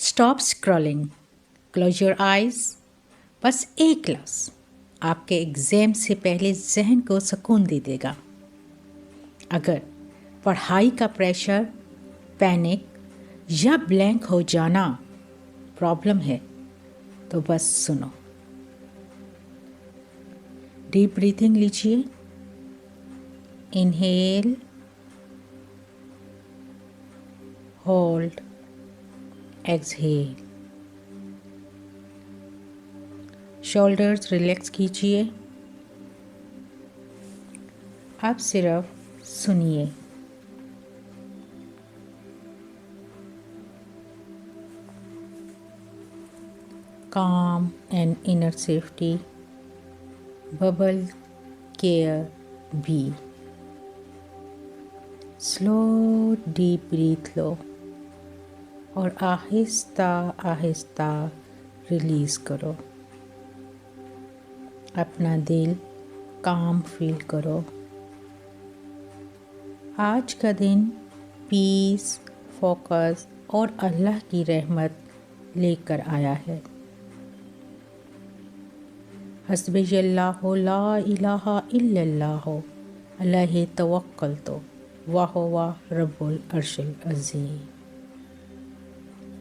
Stop scrolling, close your eyes. बस एक लफ्ज़ आपके एग्ज़ाम से पहले जहन को सुकून दे देगा। अगर पढ़ाई का प्रेशर, पैनिक या ब्लैंक हो जाना प्रॉब्लम है तो बस सुनो। डीप ब्रीथिंग लीजिए। Inhale, hold, exhale. Shoulders relax कीजिए। अब सिर्फ सुनिए। calm and inner safety, bubble care be। Slow deep breath लो और आहिस्ता आहिस्ता रिलीज़ करो। अपना दिल काम फील करो। आज का दिन पीस, फोकस और अल्लाह की रहमत लेकर आया है। हस्बियल्लाहु ला इलाहा इल्लल्लाहु अलैहि तवक्कलतु व हुवा रब्बुल अर्शिल अज़ीम।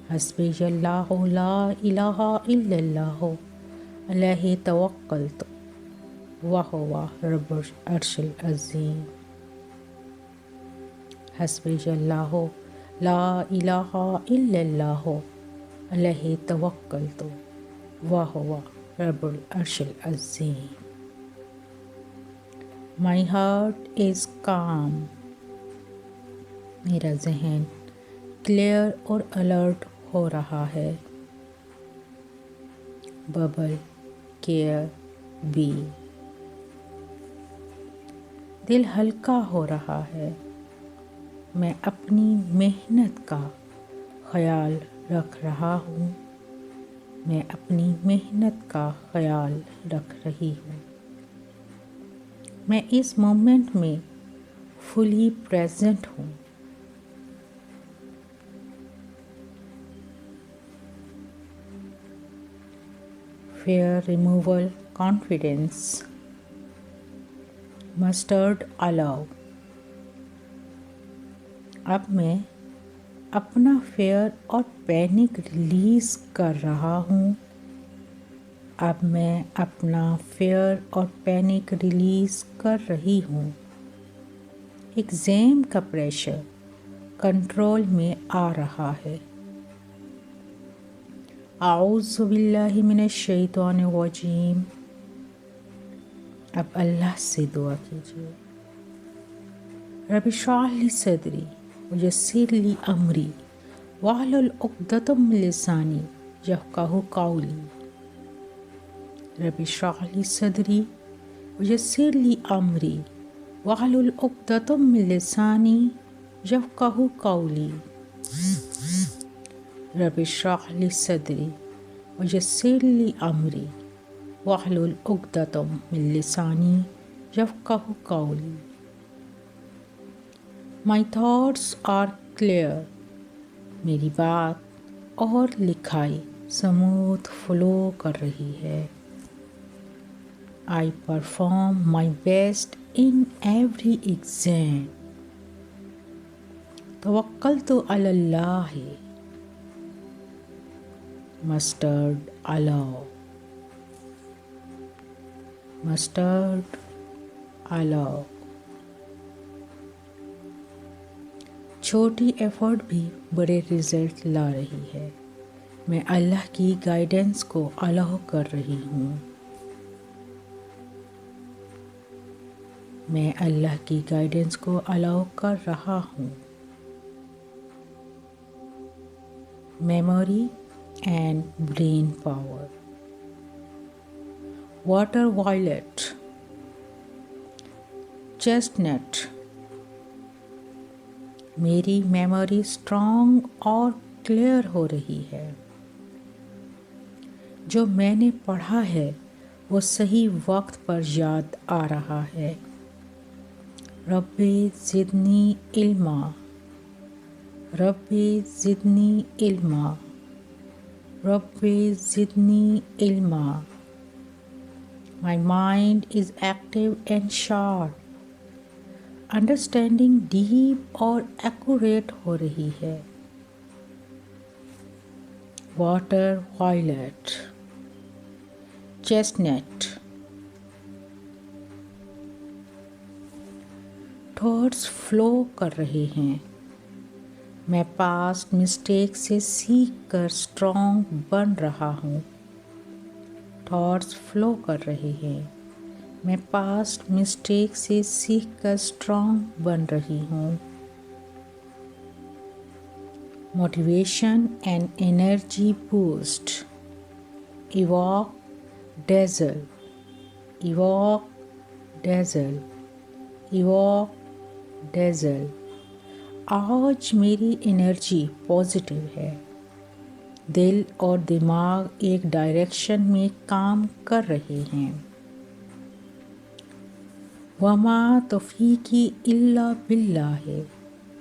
हस्बियल्लाहु ला इलाहा इल्लल्लाहु अलैहि तवक्कलतु व हुवा रब्बुल अर्शिल अज़ीम। हस्बियल्लाहु ला इलाहा इल्लल्लाहु अलैहि तवक्कलतु व हुवा रब्बुल अर्शिल अज़ीम। माई हार्ट इज़ काम। मेरा जहन क्लियर और अलर्ट हो रहा है। Bubble care be. दिल हल्का हो रहा है। मैं अपनी मेहनत का ख्याल रख रहा हूँ। मैं अपनी मेहनत का ख्याल रख रही हूँ। मैं इस मोमेंट में फुली प्रेजेंट हूँ। Fair removal confidence. Mustard allow. अब मैं अपना फेयर और पैनिक रिलीज़ कर रहा हूँ। अब मैं अपना फेयर और पैनिक रिलीज़ कर रही हूँ। एग्ज़ाम का प्रेशर कंट्रोल में आ रहा है। आऊज़ु बिल्लाहि मिनश शैतानिर रजीम। अब अल्लाह से दुआ कीजिए। रब्बि इश्रह ली सदरी वयस्सिर ली अमरी वहलुल उक़दतम मिन लिसानी यफ़क़हू क़ौली। रब्बि इश्रह ली सदरी वयस्सिर ली अमरी वहलुल उक़दतम मिन लिसानी यफ़क़हू क़ौली। रब्बि इश्रह ली सदरी वयस्सिर ली अमरी वहलुल उक़दतम मिन लिसानी यफ़क़हू क़ौली। My thoughts are clear. मेरी बात और लिखाई स्मूथ फ्लो कर रही है। I perform my best in every exam. तवक्कलतु अलल्लाह। मस्टर्ड अलाउ। मस्टर्ड अलाउ। छोटी एफर्ट भी बड़े रिजल्ट ला रही है। मैं अल्लाह की गाइडेंस को अलाउ कर रही हूँ। मैं अल्लाह की गाइडेंस को अलाउ कर रहा हूँ। Memory and brain power. Water violet, chestnut. मेरी मेमोरी स्ट्रॉन्ग और क्लियर हो रही है। जो मैंने पढ़ा है वो सही वक्त पर याद आ रहा है। रब्बी ज़िदनी इल्मा। रब्बी ज़िदनी इल्मा। Rabbi zidni ilma. My mind is active and sharp. Understanding deep और accurate हो रही है. Water violet, chestnut. Thoughts flow कर रहे हैं. मैं पास्ट मिस्टेक से सीख कर स्ट्रॉन्ग बन रहा हूँ. थॉट्स फ्लो कर रहे हैं. मैं पास्ट मिस्टेक से सीख कर स्ट्रॉन्ग बन रही हूँ. Motivation and energy boost. इवॉक डेजल, इवॉक डेजल, इवॉक डेजल. आज मेरी एनर्जी पॉजिटिव है. दिल और दिमाग एक डायरेक्शन में काम कर रहे हैं. वमा तौफीकी इल्ला बिल्लाह है,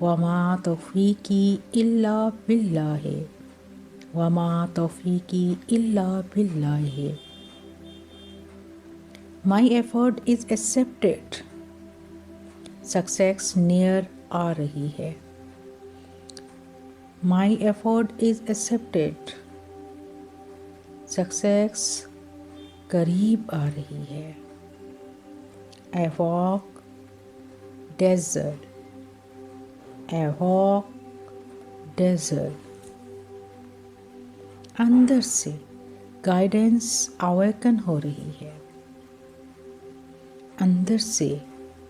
वमा तौफीकी इल्ला बिल्लाह है, वमा तौफीकी इल्ला बिल्लाह है. My effort is accepted. Success near आ रही है. My effort is accepted. Success करीब आ रही है. I walk desert, I walk desert. अंदर से गाइडेंस अवेकन हो रही है. अंदर से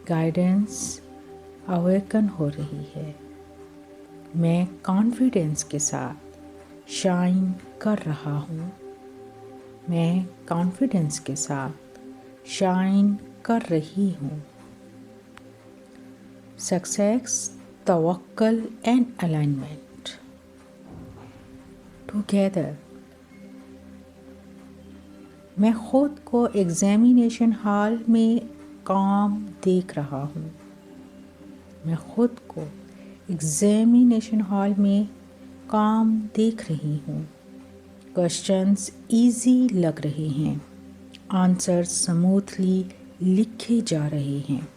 गाइडेंस अवेकन हो रही है. मैं कॉन्फिडेंस के साथ शाइन कर रहा हूँ. मैं कॉन्फिडेंस के साथ शाइन कर रही हूँ. Success, तवक्कल and alignment together. मैं खुद को एग्जामिनेशन हॉल में काम देख रहा हूँ. मैं खुद को एग्जामिनेशन हॉल में काम देख रही हूँ. क्वेश्चंस इजी लग रहे हैं. आंसर स्मूथली लिखे जा रहे हैं.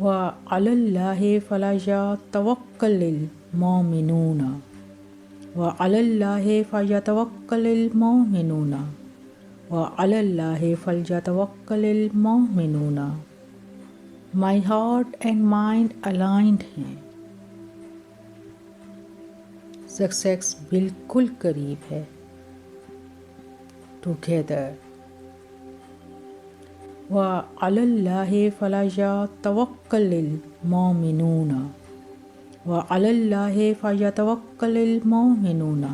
व अलल्लाहि फलयतवक्कलिल मोमिनून, व अलल्लाहि फलयतवक्कलिल मोमिनून, व अलल्लाहि फलयतवक्कलिल मोमिनून. My heart and mind aligned हैं. सक्सेस बिल्कुल करीब है. टुगेदर. व अलल्लाहि फलयतवक्कलिल मोमिनून, व अलल्लाहि फलयतवक्कलिल मोमिनून,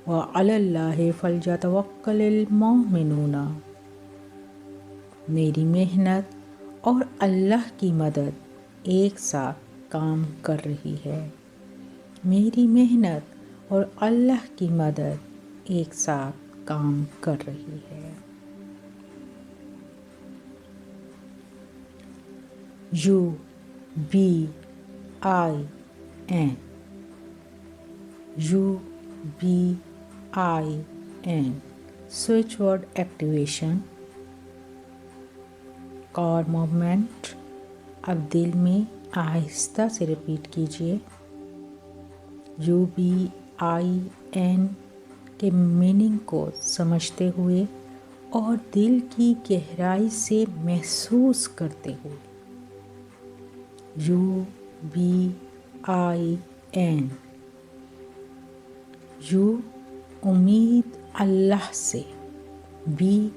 व अलल्लाहि फलयतवक्कलिल मोमिनून. मेरी मेहनत और अल्लाह की मदद एक साथ काम कर रही है. मेरी मेहनत और अल्लाह की मदद एक साथ काम कर रही है. U B I N, U B I N. Switch word activation. Core movement. अब दिल में आहिस्ता से रिपीट कीजिए. UBIN के मीनिंग को समझते हुए और दिल की गहराई से महसूस करते हुए. UBIN. यू उम्मीद अल्लाह से. बी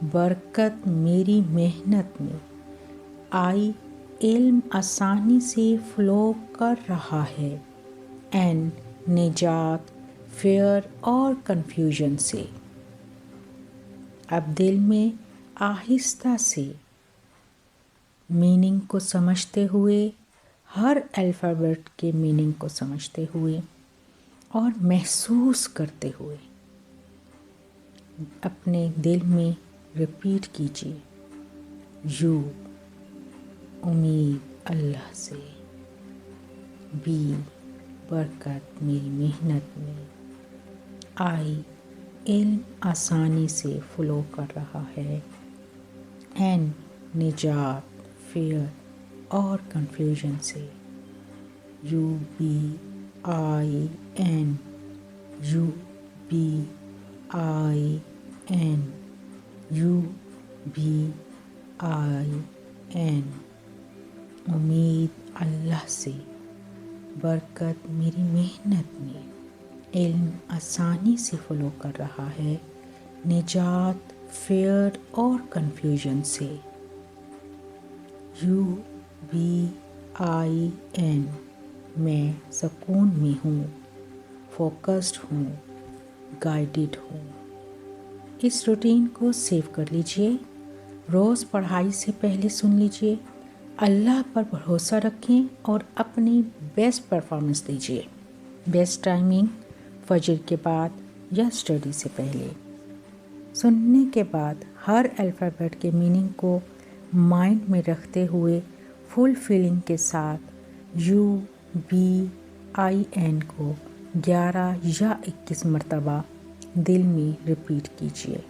बरकत मेरी मेहनत में. आई इल्म आसानी से फ्लो कर रहा है. एन निजात फेयर और कन्फ्यूजन से. अब दिल में आहिस्ता से मीनिंग को समझते हुए, हर अल्फ़ाबेट के मीनिंग को समझते हुए और महसूस करते हुए अपने दिल में रिपीट कीजिए. यू उम्मीद अल्लाह से. बी बरकत मेरी मेहनत में. आई इल्म आसानी से फ्लो कर रहा है। एन निजात फियर और कंफ्यूजन से। U B I N U B I N U B I N. उम्मीद अल्लाह से, बरकत मेरी मेहनत में, इल्म आसानी से फ्लो कर रहा है, निजात फियर और कंफ्यूजन से। यू बी आई एन मैं सुकून में हूँ, फोकस्ड हूँ, गाइडेड हूँ। इस रूटीन को सेव कर लीजिए। रोज़ पढ़ाई से पहले सुन लीजिए। अल्लाह पर भरोसा रखें और अपनी बेस्ट परफॉर्मेंस दीजिए। बेस्ट टाइमिंग फजर के बाद या स्टडी से पहले। सुनने के बाद हर अल्फ़ाबेट के मीनिंग को माइंड में रखते हुए फुल फीलिंग के साथ यू बी आई एन को 11 या 21 मरतबा दिल में रिपीट कीजिए।